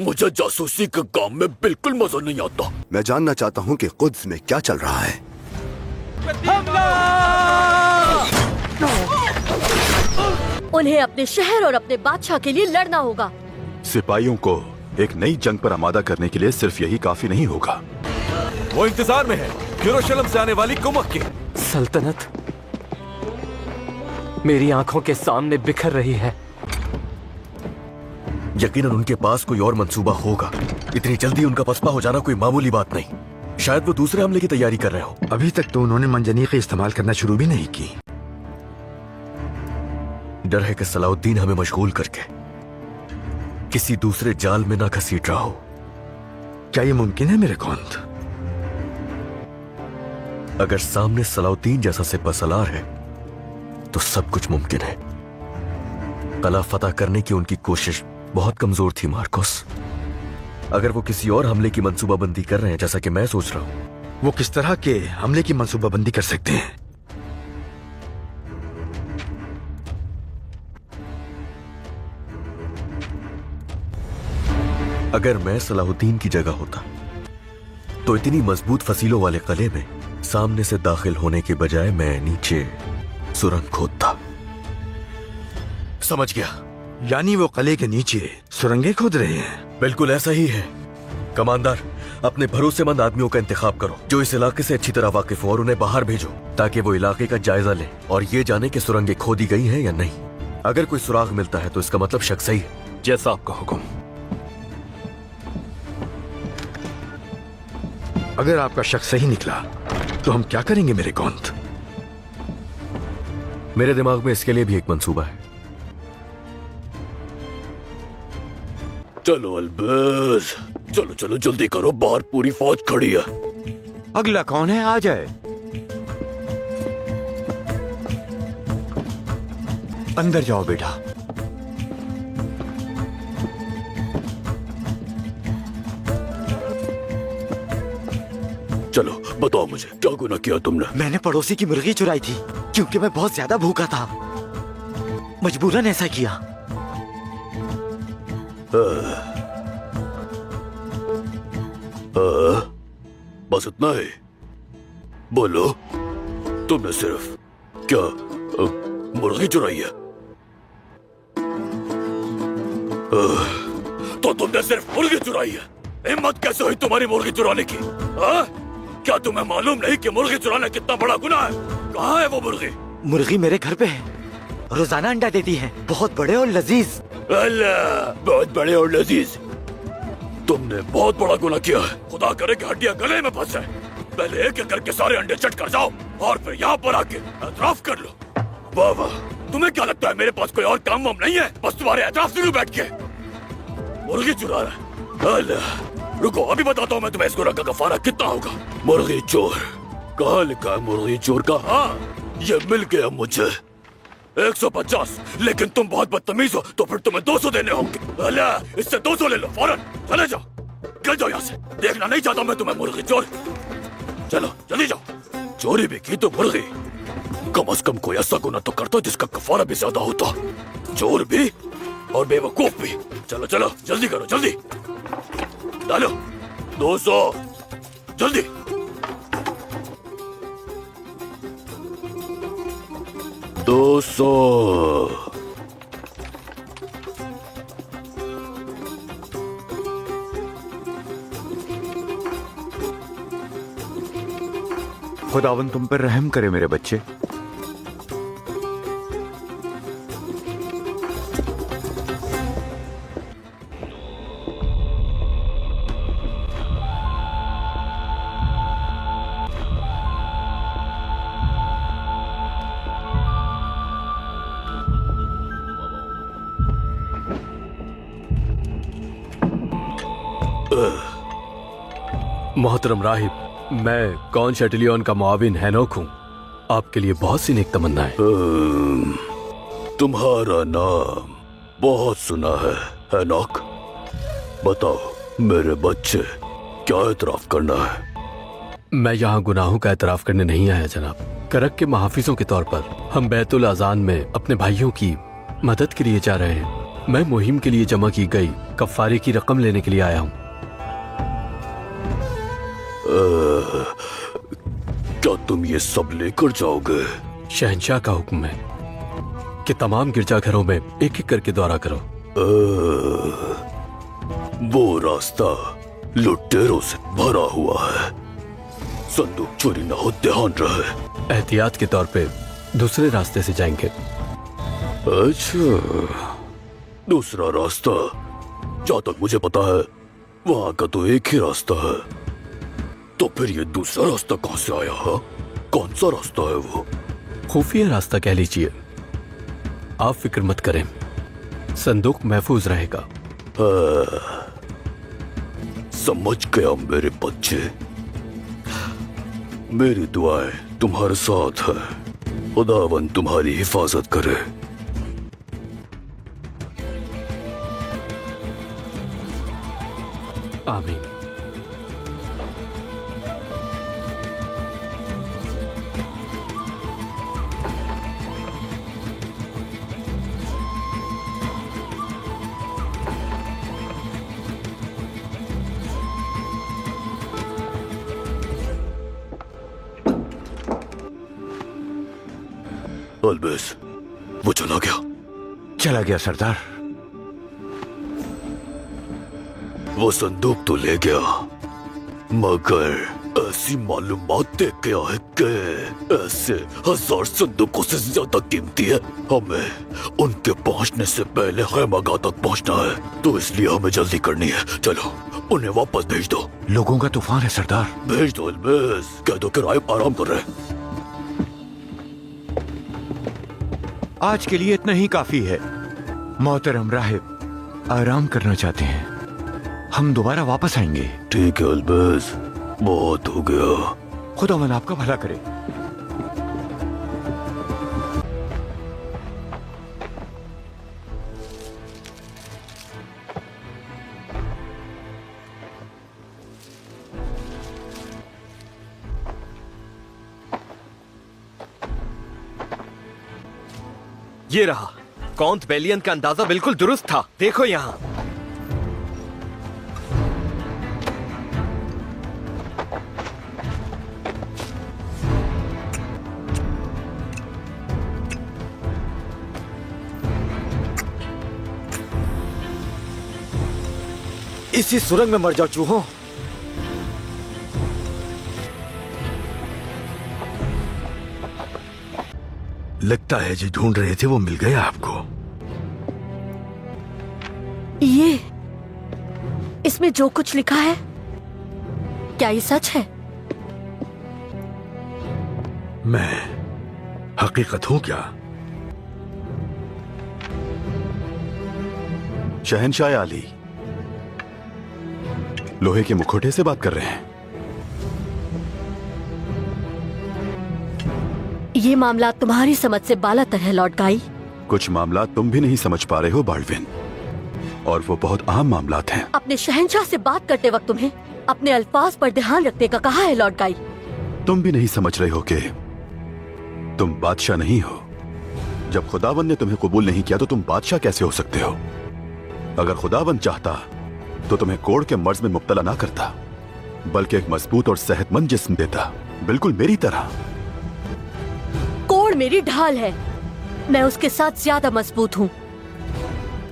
मुझे जासूसी के काम में बिल्कुल मजा नहीं आता। मैं जानना चाहता हूँ कि कुद्स में क्या चल रहा है। उन्हें अपने शहर और अपने बादशाह के लिए लड़ना होगा। सिपाहियों को एक नई जंग पर आमादा करने के लिए सिर्फ यही काफी नहीं होगा। वो इंतजार में है यरूशलेम से आने वाली कुमक की। सल्तनत मेरी आंखों के सामने बिखर रही है। यकीनन उनके पास कोई और मंसूबा होगा। इतनी जल्दी उनका पसपा हो जाना कोई मामूली बात नहीं। शायद वो दूसरे हमले की तैयारी कर रहे हो। अभी तक तो उन्होंने मंजनीक़ इस्तेमाल करना शुरू भी नहीं की। डर है कि सलाउद्दीन हमें मशगूल करके किसी दूसरे जाल में ना घसीट रहा हो। क्या ये मुमकिन है मेरे कौंद? अगर सामने सलाउद्दीन जैसा सिपहसालार है तो सब कुछ मुमकिन है। कला फतह करने की उनकी कोशिश बहुत कमजोर थी मार्कोस। अगर वो किसी और हमले की मंसूबाबंदी कर रहे हैं जैसा कि मैं सोच रहा हूं, वो किस तरह के हमले की मंसूबाबंदी कर सकते हैं? अगर मैं सलाहुद्दीन की जगह होता तो इतनी मजबूत फसीलों वाले किले में सामने से दाखिल होने के बजाय मैं नीचे सुरंग खोदता। समझ गया? यानी वो किले के नीचे सुरंगें खोद रहे हैं? बिल्कुल ऐसा ही है। कमांडर, अपने भरोसेमंद आदमियों का इंतखाब करो जो इस इलाके से अच्छी तरह वाकिफ हो और उन्हें बाहर भेजो ताकि वो इलाके का जायजा लें और ये जाने कि सुरंगें खोदी गई हैं या नहीं। अगर कोई सुराग मिलता है तो इसका मतलब शक सही है। जैसा आपका हुक्म। अगर आपका शक सही निकला तो हम क्या करेंगे मेरे कौंद? मेरे दिमाग में इसके लिए भी एक मंसूबा है। चलो अलबेज, चलो चलो जल्दी करो, बाहर पूरी फौज खड़ी है। अगला कौन है? आ जाए। अंदर जाओ बेटा। चलो बताओ मुझे, क्या गुनाह किया तुमने? मैंने पड़ोसी की मुर्गी चुराई थी क्योंकि मैं बहुत ज्यादा भूखा था। मजबूरन ऐसा किया। बस इतना है? बोलो, तुमने सिर्फ क्या मुर्गी चुराई है? तो तुमने सिर्फ मुर्गी चुराई है? हिम्मत कैसे हुई तुम्हारी मुर्गी चुराने की? क्या तुम्हें मालूम नहीं कि मुर्गी चुराना कितना बड़ा गुनाह है? कहाँ है वो मुर्गी? मुर्गी मेरे घर पे है। रोजाना अंडा देती है, बहुत बड़े और लजीज। अल्लाह, बहुत बड़े और लजीज। तुमने बहुत बड़ा गुनाह किया है। खुदा करे कि हड्डियां गले में फंस जाए। पहले एक एक करके सारे अंडे चट कर जाओ और फिर यहाँ पर आके एतराफ कर लो। वाह वाह, तुम्हें क्या लगता है मेरे पास कोई और काम वाम नहीं है? बस तुम्हारे एतराफ से बैठ के मुर्गी चुरा रहा है। अल्लाह, रुको अभी बताता हूँ मैं तुम्हें इस गुनाह का कफारा कितना होगा। मुर्गी चोर, कहाँ लिखा है मुर्गी चोर का? हाँ, ये मिल गया मुझे। 150, लेकिन तुम बहुत बदतमीज हो तो फिर तुम्हें 200 देने होंगे। अल्लाह, इससे 200 ले लो फौरन। चले जाओ, चल जाओ यहाँ से। देखना नहीं चाहता मैं तुम्हें मुर्गी चोर। चलो जल्दी जाओ। चोरी भी की तो मुर्गी, कम से कम कोई ऐसा गुनाह तो करता जिसका कफारा भी ज्यादा होता। चोर भी और बेवकूफ भी। चलो चलो जल्दी करो, जल्दी डालो। 200 जल्दी। $200। खुदावन तुम पर रहम करे मेरे बच्चे। मोहतरम राहिब, मैं कौन शैटिलियन का मुआविन हैनोक हूँ। आपके लिए बहुत सी नेक तमन्ना है। तुम्हारा नाम बहुत सुना है हैनोक। बताओ मेरे बच्चे, क्या एतराफ करना है? मैं यहाँ गुनाहों का एतराफ करने नहीं आया जनाब। करक के महाफिजों के तौर पर हम बैतुल अजान में अपने भाइयों की मदद के लिए जा रहे हैं। मैं मुहिम के लिए जमा की गई कफ्फारे की रकम लेने के लिए आया हूँ। क्या तुम ये सब लेकर जाओगे? शहंशाह का हुक्म है कि तमाम गिरजाघरों में एक एक करके दौरा करो। वो रास्ता लुटेरों से भरा हुआ है, संदूक चोरी न हो, ध्यान रहे। एहतियात के तौर पे दूसरे रास्ते से जाएंगे। अच्छा, दूसरा रास्ता? जहाँ तक मुझे पता है वहाँ का तो एक ही रास्ता है, तो फिर ये दूसरा रास्ता कहाँ से आया है? कौन सा रास्ता है वो? खुफिया रास्ता कह लीजिए। आप फिक्र मत करें, संदूक महफूज रहेगा। समझ गया मेरे बच्चे, मेरी दुआएं तुम्हारे साथ है। खुदावन तुम्हारी हिफाजत करे। आमीन। अलबेस, वो चला गया। चला गया सरदार। वो संदूक तो ले गया, मगर ऐसी मालूमात दे गया है कि ऐसे 1000 संदूकों से ज्यादा कीमती है। हमें उनके पहुंचने से पहले खैमागाह तक पहुंचना है, तो इसलिए हमें जल्दी करनी है। चलो उन्हें वापस भेज दो। लोगों का तूफान है सरदार। भेज दो अलबेस, कह दो कि राइब आराम कर रहे। आज के लिए इतना ही काफी है। मोहतरम राहिब आराम करना चाहते हैं, हम दोबारा वापस आएंगे। ठीक है अलबेस, बहुत हो गया। खुदावन आपका भला करे। ये रहा। कौंत बेलियन का अंदाजा बिल्कुल दुरुस्त था। देखो यहाँ। इसी सुरंग में मर जाओ चूहों। लगता है जो ढूंढ रहे थे वो मिल गया आपको। ये इसमें जो कुछ लिखा है, क्या ये सच है? मैं हकीकत हूं क्या? शहंशाह आली, लोहे के मुखौटे से बात कर रहे हैं। ये मामला तुम्हारी समझ से बालातर है लॉर्ड गाई। कुछ मामला तुम भी नहीं समझ पा रहे हो बाल्डविन, और वो बहुत अहम मामलात हैं। अपने शहंशाह से बात करते वक्त तुम्हें अपने अल्फाज पर ध्यान रखने का कहा है लॉर्ड गाई। तुम भी नहीं समझ रहे हो कि तुम बादशाह नहीं हो। जब खुदावन ने तुम्हें कबूल नहीं किया तो तुम बादशाह कैसे हो सकते हो? अगर खुदावन चाहता तो तुम्हें कोड़ के मर्ज में मुब्तला ना करता, बल्कि एक मजबूत और सेहतमंद जिस्म देता, बिल्कुल मेरी तरह। कोड़ मेरी ढाल है, मैं उसके साथ ज्यादा मजबूत हूँ,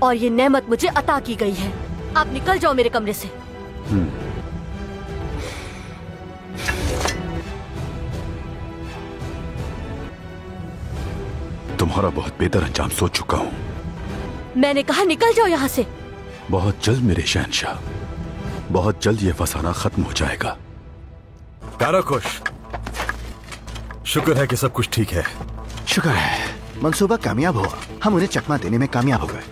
और ये नेमत मुझे अता की गई है। आप निकल जाओ मेरे कमरे से। तुम्हारा बहुत बेहतर अंजाम सोच चुका हूँ। मैंने कहा निकल जाओ यहाँ से। बहुत जल्द मेरे शहंशाह, बहुत जल्द ये फसाना खत्म हो जाएगा। काराकुश, शुक्र है कि सब कुछ ठीक है। शुक्र है मंसूबा कामयाब हुआ, हम उन्हें चकमा देने में कामयाब हो गए।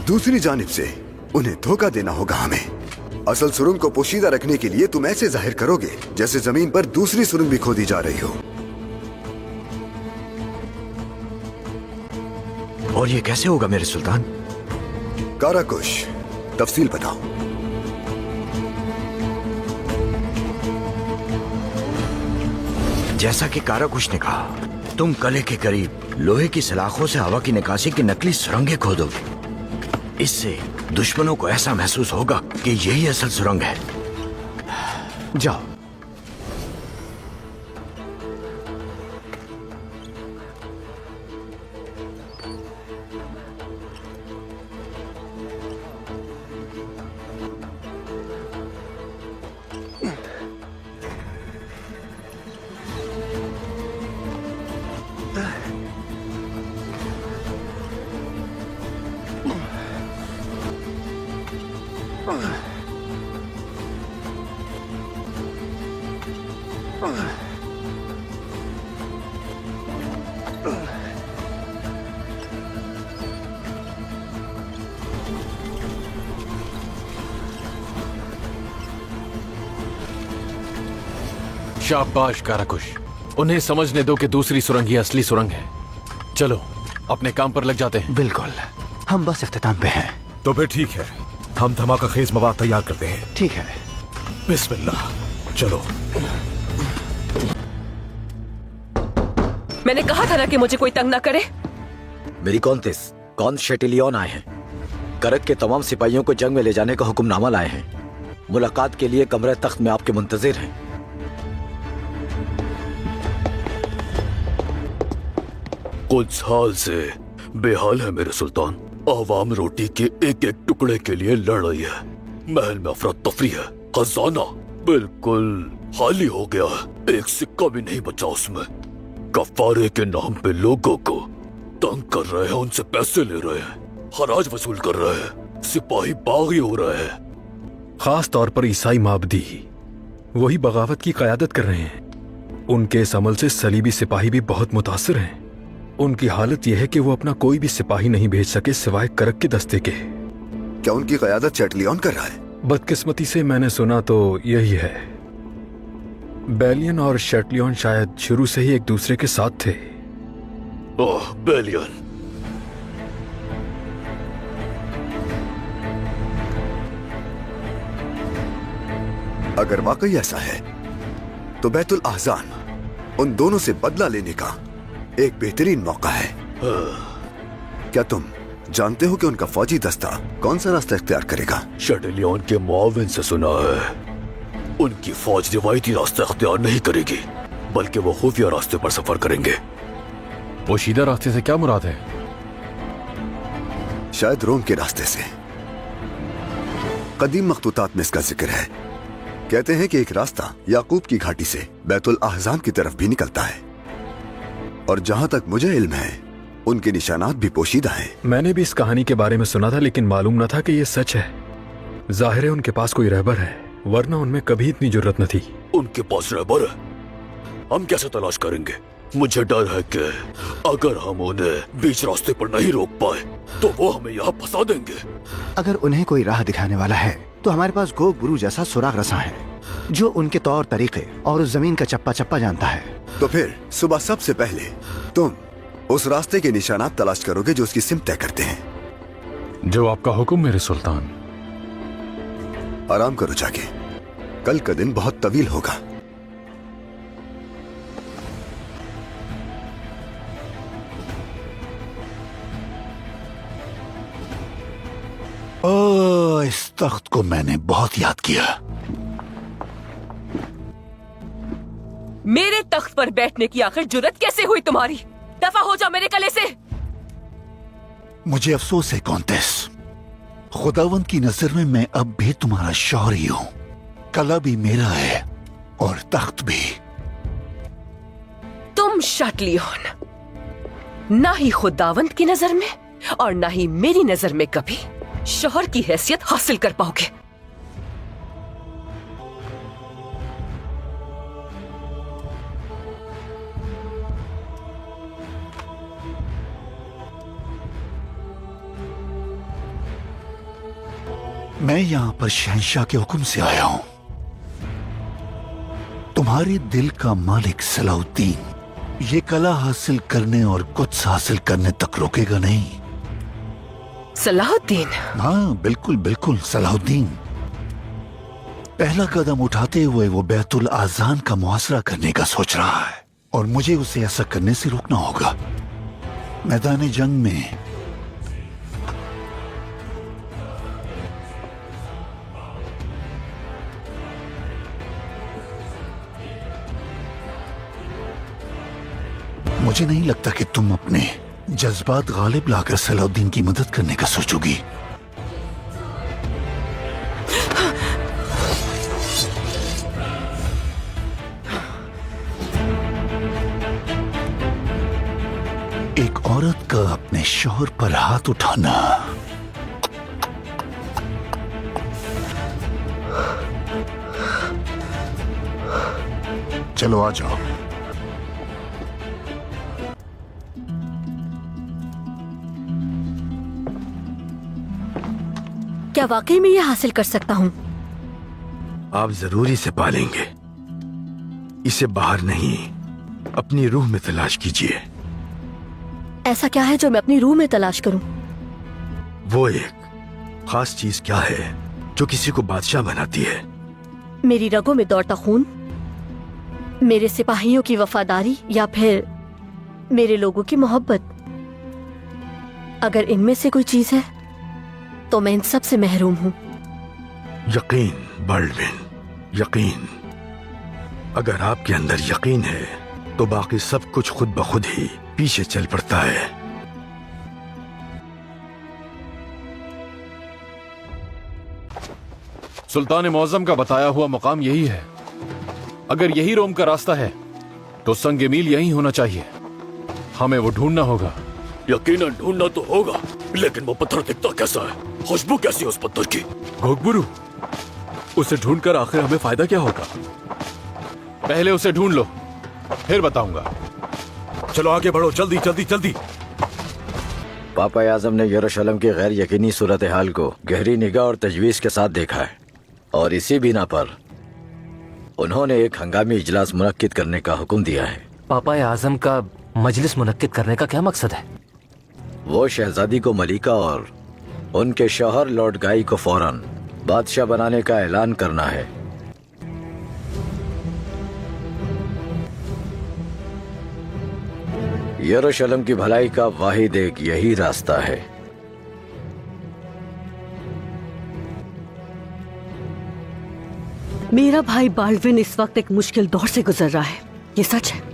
दूसरी जानिब से उन्हें धोखा देना होगा हमें। असल सुरंग को पोशीदा रखने के लिए तुम ऐसे जाहिर करोगे जैसे जमीन पर दूसरी सुरंग भी खोदी जा रही हो। और ये कैसे होगा मेरे सुल्तान? काराकुश, तफसील बताओ। जैसा कि काराकुश ने कहा, तुम कले के करीब लोहे की सलाखों से हवा की निकासी की नकली सुरंगें खोदोगे। इससे दुश्मनों को ऐसा महसूस होगा कि यही असल सुरंग है। जाओ। शाबाश काराकुश, उन्हें समझने दो कि दूसरी सुरंग ही असली सुरंग है। चलो अपने काम पर लग जाते हैं। बिल्कुल, हम बस इख्तिताम पे हैं। तो फिर ठीक है, हम धमाका खेज मवाद तैयार करते हैं। ठीक है। बिस्मिल्लाह, चलो। मैंने कहा था ना कि मुझे कोई तंग ना करे। मेरी कौन शेटिलियन आए हैं। करक के तमाम सिपाहियों को जंग में ले जाने का हुक्मनामा लाए हैं। मुलाकात के लिए कमरे तख्त में आपके मुंतजिर हैं। कुछ साल से बेहाल है मेरे सुल्तान। आवाम रोटी के एक एक टुकड़े के लिए लड़ रही है। महल में अफरा तफरी है। खजाना बिल्कुल खाली हो गया है। एक सिक्का भी नहीं बचा उसमें। कफारे के नाम पे लोगों को तंग कर रहे हैं, उनसे पैसे ले रहे हैं, खराज वसूल कर रहे हैं, सिपाही बागी हो रहे हैं। खास तौर पर ईसाई माबदी वही बगावत की कयादत कर रहे हैं। उनके इस अमल से सलीबी सिपाही भी बहुत मुतासिर हैं। उनकी हालत यह है कि वो अपना कोई भी सिपाही नहीं भेज सके सिवाय करक के दस्ते के। क्या उनकी क़यादत शेटलियन कर रहा है? बदकिस्मती से मैंने सुना तो यही है। बेलियन और शेटलियन शायद शुरू से ही एक दूसरे के साथ थे। ओह, बेलियन। अगर वाकई ऐसा है तो बैतुल अहज़ान उन दोनों से बदला लेने का एक बेहतरीन मौका है। क्या तुम जानते हो कि उनका फौजी दस्ता कौन सा रास्ता इख्तियार करेगा? शेटलियन के मुआविन से सुना है उनकी फौज रिवायती रास्ता इख्तियार नहीं करेगी, बल्कि वो खुफिया रास्ते पर सफर करेंगे। पोशीदा रास्ते से क्या मुराद है? शायद रोम के रास्ते से। कदीम मखतूतात में इसका जिक्र है। कहते हैं कि एक रास्ता याकूब की घाटी से बैतुल अहज़ान की तरफ भी निकलता है, और जहां तक मुझे इल्म है उनके निशानात भी पोशीदा हैं। मैंने भी इस कहानी के बारे में सुना था, लेकिन मालूम न था कि ये सच है। जाहिर है उनके पास कोई रहबर है, वरना उनमें कभी इतनी जरूरत न थी। उनके पास रहबर है? हम कैसे तलाश करेंगे? मुझे डर है कि अगर हम उन्हें बीच रास्ते पर नहीं रोक पाए तो वो हमें यहाँ फंसा देंगे। अगर उन्हें कोई राह दिखाने वाला है तो हमारे पास गो गुरु जैसा सुराग रसा है, जो उनके तौर तरीके और उस जमीन का चप्पा चप्पा जानता है। तो फिर सुबह सबसे पहले तुम उस रास्ते के निशानात तलाश करोगे जो उसकी सिमत तय करते हैं। जो आपका हुक्म मेरे सुल्तान। आराम करो जाके, कल का दिन बहुत तवील होगा। इस तख्त को मैंने बहुत याद किया। मेरे तख्त पर बैठने की आखिर जुर्रत कैसे हुई तुम्हारी? दफा हो जाओ मेरे गले से। मुझे अफसोस है कॉन्टेस, खुदावंद की नजर में मैं अब भी तुम्हारा शौहर ही हूं। कला भी मेरा है और तख्त भी। तुम शेटलियन ना ही खुदावंद की नजर में और ना ही मेरी नजर में कभी शौहर की हैसियत हासिल कर पाओगे। मैं यहां पर शहंशाह के हुक्म से आया हूं। तुम्हारे दिल का मालिक सलाहुद्दीन ये कला हासिल करने और कुछ हासिल करने तक रोकेगा नहीं। सलाहुद्दीन? हाँ, बिल्कुल बिल्कुल सलाहुद्दीन। पहला कदम उठाते हुए वो बैतुल आज़ान का मुहासरा करने का सोच रहा है, और मुझे उसे ऐसा करने से रोकना होगा। मैदान जंग में मुझे नहीं लगता कि तुम अपने जज्बात गालिब लाकर सलाउद्दीन की मदद करने का सोचोगी। एक औरत का अपने शौहर पर हाथ उठाना चलो आ जाओ। क्या वाकई में ये हासिल कर सकता हूँ? आप जरूर इसे पालेंगे। इसे बाहर नहीं, अपनी रूह में तलाश कीजिए। ऐसा क्या है जो मैं अपनी रूह में तलाश करूं? वो एक खास चीज क्या है जो किसी को बादशाह बनाती है? मेरी रगों में दौड़ता खून, मेरे सिपाहियों की वफादारी, या फिर मेरे लोगों की मोहब्बत? अगर इनमें से कोई चीज है तो मैं इन सब से महरूम हूं। यकीन बाल्डविन, यकीन। अगर आपके अंदर यकीन है तो बाकी सब कुछ खुद ब खुद ही पीछे चल पड़ता है। सुल्तान मौज़म का बताया हुआ मकाम यही है। अगर यही रोम का रास्ता है तो संग मील यही होना चाहिए। हमें वो ढूंढना होगा। यकीनन ढूंढना तो होगा, लेकिन वो पत्थर दिखता कैसा है? खुशबू कैसी है उस पत्थर की? घोगबुरु, उसे ढूंढकर आखिर हमें फायदा क्या होगा? पहले उसे ढूंढ लो, फिर बताऊंगा। चलो आगे बढ़ो, जल्दी जल्दी जल्दी। पापा आजम ने यरूशलेम की गैर यकीनी सूरत हाल को गहरी निगाह और तजवीज़ के साथ देखा है, और इसी बिना पर उन्होंने एक हंगामी इजलास मुनक्किद करने का हुक्म दिया है। पापा आजम का मजलिस मुनक्किद करने का क्या मकसद है? वो शहजादी को मलिका और उनके शौहर लॉर्ड गाई को फौरन बादशाह बनाने का ऐलान करना है। यरूशलेम की भलाई का वाहिद एक यही रास्ता है। मेरा भाई बाल्डविन इस वक्त एक मुश्किल दौर से गुजर रहा है, ये सच है।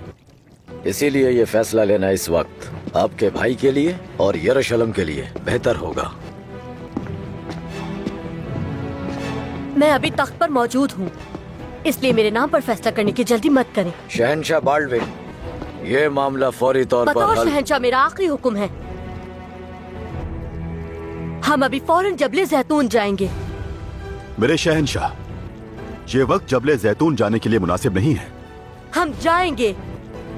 इसीलिए ये फैसला लेना इस वक्त आपके भाई के लिए और यरूशलेम के लिए बेहतर होगा। मैं अभी तख्त पर मौजूद हूँ, इसलिए मेरे नाम पर फैसला करने की जल्दी मत करें। शहनशाह बाल्डविन, ये मामला फौरी तौर पर बतौर शहनशाह मेरा आखिरी हुक्म है। हम अभी फौरन जबले जैतून जाएंगे। मेरे शहनशाह, ये वक्त जबले जैतून जाने के लिए मुनासिब नहीं है। हम जाएंगे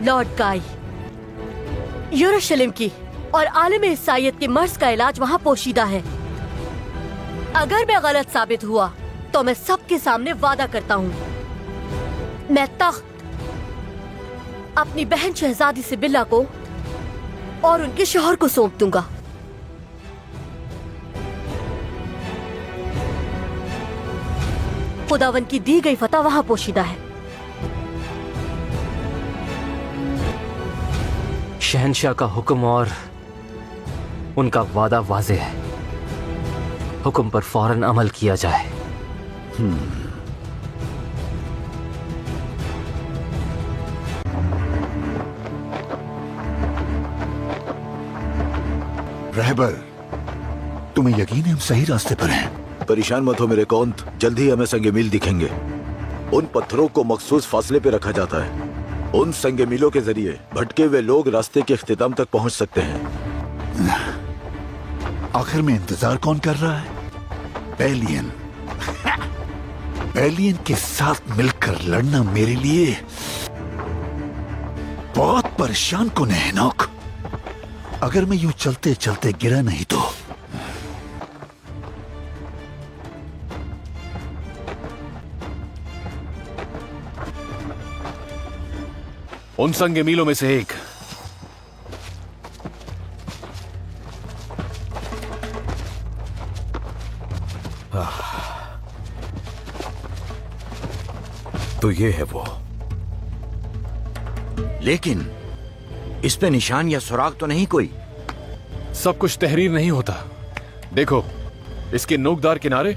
लॉर्ड गाई। यरूशलेम की और आलम ईसाइयत के मर्ज का इलाज वहाँ पोशीदा है। अगर मैं गलत साबित हुआ तो मैं सबके सामने वादा करता हूँ, मैं तख्त अपनी बहन शहजादी सिबिल्ला को और उनके शौहर को सौंप दूंगा। खुदावन की दी गई फतह वहां पोशीदा है। शहनशाह का हुक्म और उनका वादा वाज़े है। हुक्म पर फौरन अमल किया जाए। रहबर, तुम्हें यकीन है हम सही रास्ते पर हैं? परेशान मत हो मेरे कौंत, जल्द ही हमें संगे मील दिखेंगे। उन पत्थरों को मखसूस फासले पे रखा जाता है। उन संगे मीलों के जरिए भटके हुए लोग रास्ते के इख्तिताम तक पहुंच सकते हैं। आखिर में इंतजार कौन कर रहा है? बेलियन। बेलियन के साथ मिलकर लड़ना मेरे लिए बहुत परेशान कुन है नौक। अगर मैं यूं चलते चलते गिरा नहीं तो उन संगे मीलों में से एक तो ये है वो। लेकिन इस पे निशान या सुराग तो नहीं कोई। सब कुछ तहरीर नहीं होता। देखो, इसके नोकदार किनारे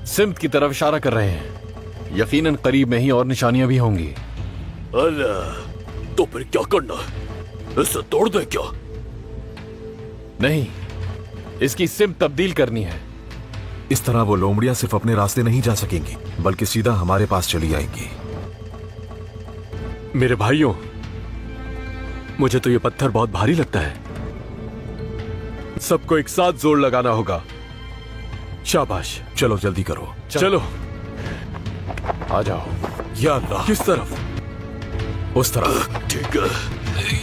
सिम्त की तरफ इशारा कर रहे हैं। यकीनन करीब में ही और निशानियां भी होंगी। अल्लाह, तो फिर क्या करना है? इसे तोड़ दे क्या? नहीं, इसकी सिम तब्दील करनी है। इस तरह वो लोमड़ियां सिर्फ अपने रास्ते नहीं जा सकेंगी, बल्कि सीधा हमारे पास चली आएंगी। मेरे भाइयों, मुझे तो ये पत्थर बहुत भारी लगता है। सबको एक साथ जोर लगाना होगा। शाबाश, चलो जल्दी करो। चलो आ जाओ। या अल्लाह। किस तरफ? उस तरफ। ठीक है।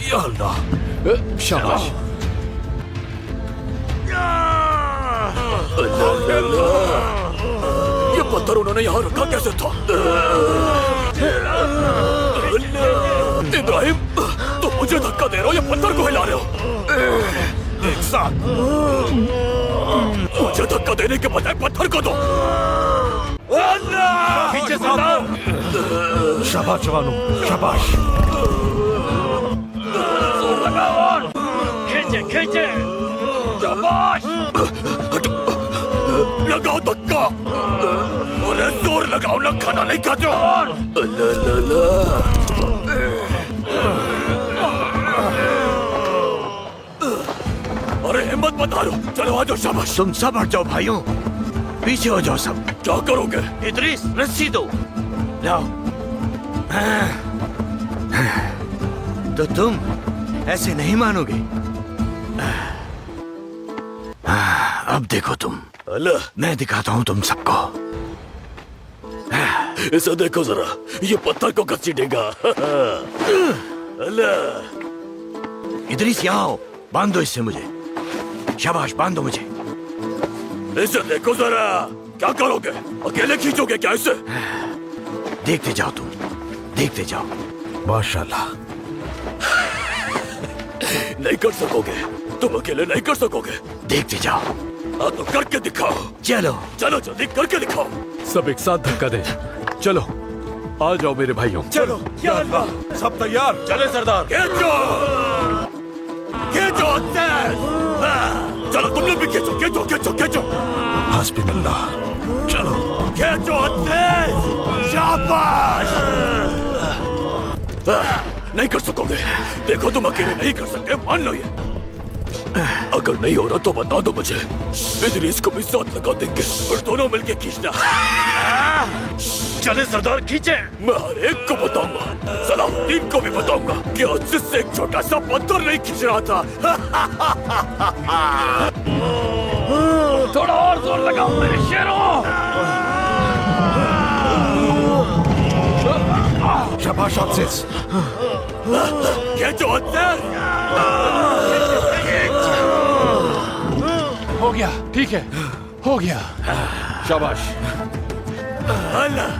या अल्लाह। शाबाश। ये पत्थर उन्होंने यहाँ रखा कैसे था? इब्राहिम, तुम मुझे धक्का दे रहे हो या पत्थर को हिला रहे हो? एक साथ। मुझे धक्का देने के बजाय पत्थर को दो। पीछे शाबाश जवानों, शाबाश। खींचे खींचे। शाबाश। लगाओ धक्का। अरे जोर लगाओ ना, खाना नहीं खाते हो। अरे हिम्मत मत हारो, चलो आ जाओ। शाबाश। तुम सब हट जाओ भाइयों, पीछे हो जाओ सब। क्या करोगे? इदरीस, रस्सी दो। लाओ। तो तुम ऐसे नहीं मानोगे। अब देखो तुम। अल्लाह, मैं दिखाता हूँ तुम सबको। इसे देखो जरा, ये पत्थर को घसीटेगा। अल्लाह। इदरीस यहाँ आओ, बांधो इससे मुझे। शाबाश, बांधो मुझे। इसे देखो जरा, क्या करोगे? अकेले खींचोगे क्या इसे? देखते जाओ तुम, देखते जाओ। माशाल्लाह। नहीं कर सकोगे, तुम अकेले नहीं कर सकोगे। देखते जाओ। हाँ तो करके दिखाओ। चलो चलो जल्दी करके दिखाओ। सब एक साथ धक्का दें। चलो आ जाओ मेरे भाइयों। चलो। या अल्लाह, सब तैयार। चले सरदार। खींचो खींचो तेज। चलो तुम लोग भी खींचो खींचो खींचो खींचो। हस्बिल्लाह। चलो खींचो तेज। शाबाश। नहीं कर सकोगे, देखो तुम अकेले नहीं कर सकते, मान लो ये। अगर नहीं हो रहा तो बता दो मुझे, इदरीस को भी साथ लगा देंगे और दोनों मिलके खींचना। चले सरदार खींचे। मैं हर एक को बताऊंगा, सलाहुद्दीन को भी बताऊंगा कि आज जिससे एक छोटा सा पत्थर नहीं खींच रहा था। थोड़ा और जोर लगाओ मेरे शेरों। शाबाश अजीज। खींचो अजीज। हो गया, ठीक है, हो गया। शाबाश। अल्लाह।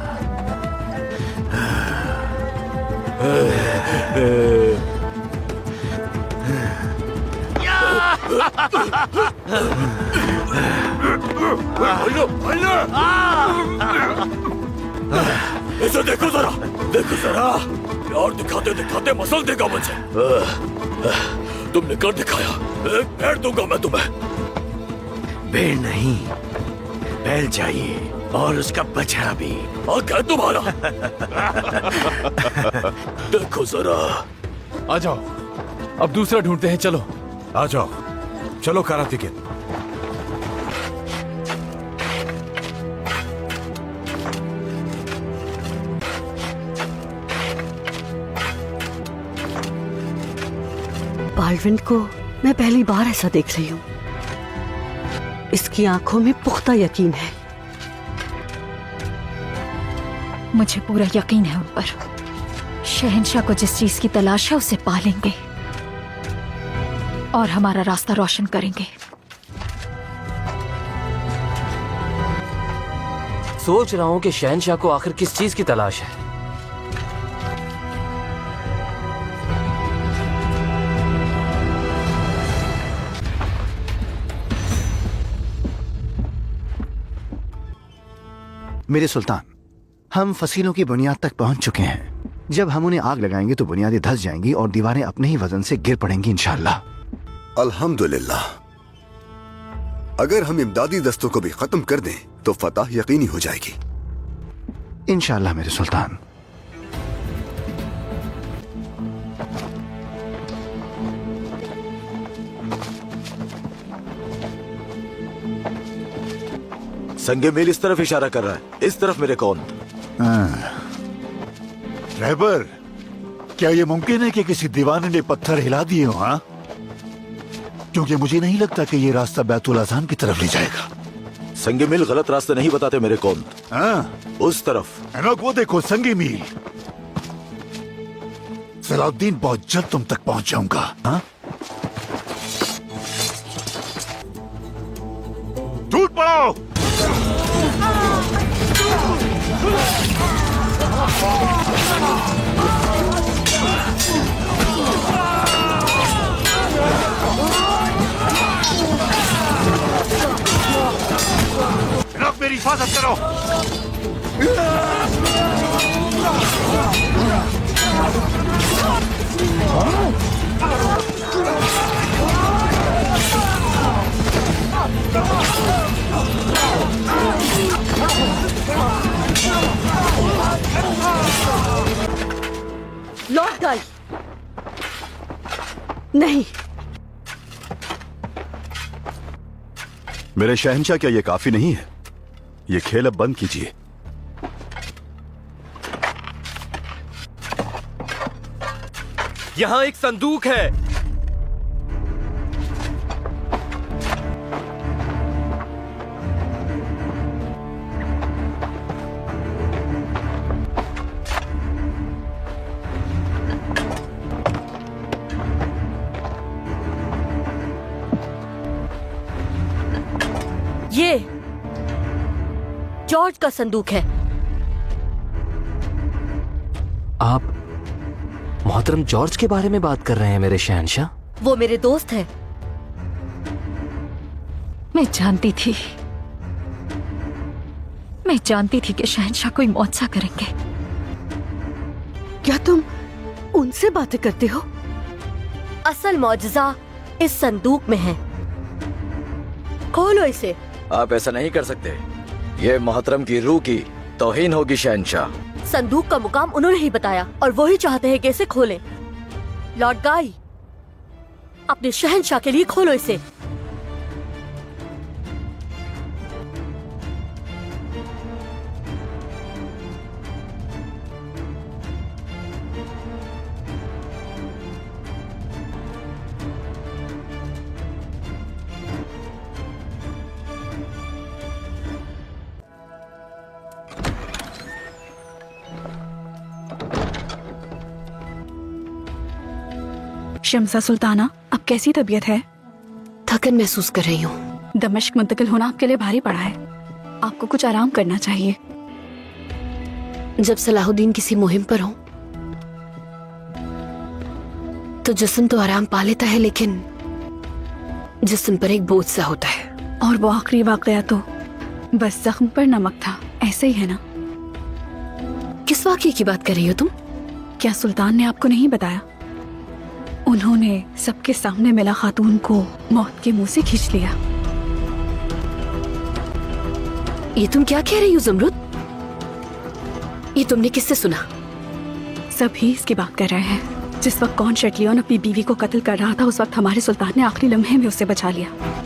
इसे देखो जरा, देखो जरा। प्यार दिखाते दिखाते मसल देगा मुझे। तुमने कर दिखाया, एक भेड़ दूंगा मैं तुम्हें। भेड़ नहीं, बैल चाहिए और उसका बछड़ा भी। क्या तुम्हारा? देखो जरा। आ जाओ, अब दूसरा ढूंढते हैं। चलो आ जाओ, चलो कराती किड। बाल्डविन को मैं पहली बार ऐसा देख रही हूँ। इसकी आंखों में पुख्ता यकीन है। मुझे पूरा यकीन है उन पर। शहंशाह को जिस चीज की तलाश है उसे पा लेंगे और हमारा रास्ता रोशन करेंगे। सोच रहा हूं कि शहंशाह को आखिर किस चीज की तलाश है। मेरे सुल्तान, हम फसीलों की बुनियाद तक पहुंच चुके हैं। जब हम उन्हें आग लगाएंगे तो बुनियादें धंस जाएंगी और दीवारें अपने ही वजन से गिर पड़ेंगी इंशाअल्लाह। अल्हम्दुलिल्लाह। अगर हम इमदादी दस्तों को भी खत्म कर दें तो फतह यकीनी हो जाएगी इंशाअल्लाह मेरे सुल्तान। संगे मेल इस तरफ इशारा कर रहा है, इस तरफ मेरे कौन। रहबर, क्या ये मुमकिन है कि किसी दीवाने ने पत्थर हिला दिए हो? हाँ, क्योंकि मुझे नहीं लगता कि ये रास्ता बैतुल आज़ान की तरफ ले जाएगा। संगे मिल गलत रास्ते नहीं बताते मेरे कौन। हाँ, उस तरफ एनोक, वो देखो संगी मील। सलाउद्दीन बहुत जल्द तुम तक पहुंच जाऊंगा। हाँ, टूट पड़ो। एनोक, मेरी हिफाजत करो। लौट गई। नहीं, मेरे शहंशाह, क्या ये काफी नहीं है? ये खेल अब बंद कीजिए। यहाँ एक संदूक है। ये जॉर्ज का संदूक है। आप मोहतरम जॉर्ज के बारे में बात कर रहे हैं मेरे शहंशाह? वो मेरे दोस्त हैं। मैं जानती थी कि शहंशाह कोई मौजज़ा करेंगे। क्या तुम उनसे बातें करते हो? असल मौजज़ा इस संदूक में है। खोलो इसे। आप ऐसा नहीं कर सकते, ये मोहतरम की रूह की तौहीन होगी शहंशाह। संदूक का मुकाम उन्होंने ही बताया और वो ही चाहते हैं कि इसे खोलें। लॉर्ड गाई, अपने शहंशाह के लिए खोलो इसे। शम्सा सुल्ताना, अब कैसी तबीयत है? थकन महसूस कर रही हूँ। दमिश्क मुंतकिल होना आपके लिए भारी पड़ा है। आपको कुछ आराम करना चाहिए। जब सलाहुद्दीन किसी मुहिम पर हो तो जिस्म तो आराम पा लेता है, लेकिन जिस्म पर एक बोझ सा होता है। और वो आखिरी वाकया तो बस जख्म पर नमक था, ऐसे ही है ना? किस वाकये की बात कर रही हो तुम? क्या सुल्तान ने आपको नहीं बताया? उन्होंने सबके सामने मिला खातून को मौत के मुंह से खींच लिया। ये तुम क्या कह रही हो ज़मरुद? ये तुमने किससे सुना? सभी इसकी बात कर रहे हैं। जिस वक्त कौन शटलियन अपनी बीवी को कत्ल कर रहा था, उस वक्त हमारे सुल्तान ने आखिरी लम्हे में उसे बचा लिया।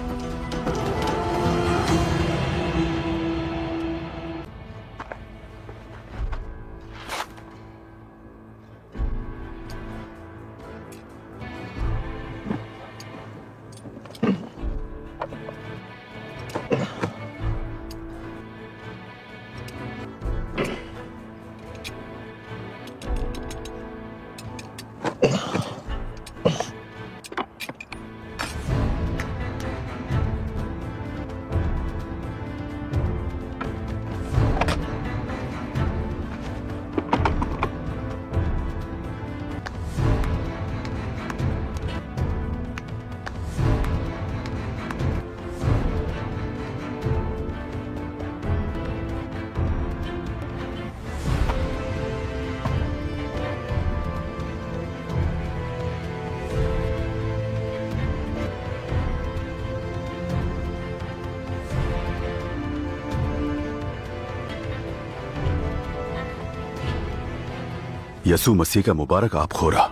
यसू मसीह का मुबारक आप खोरा।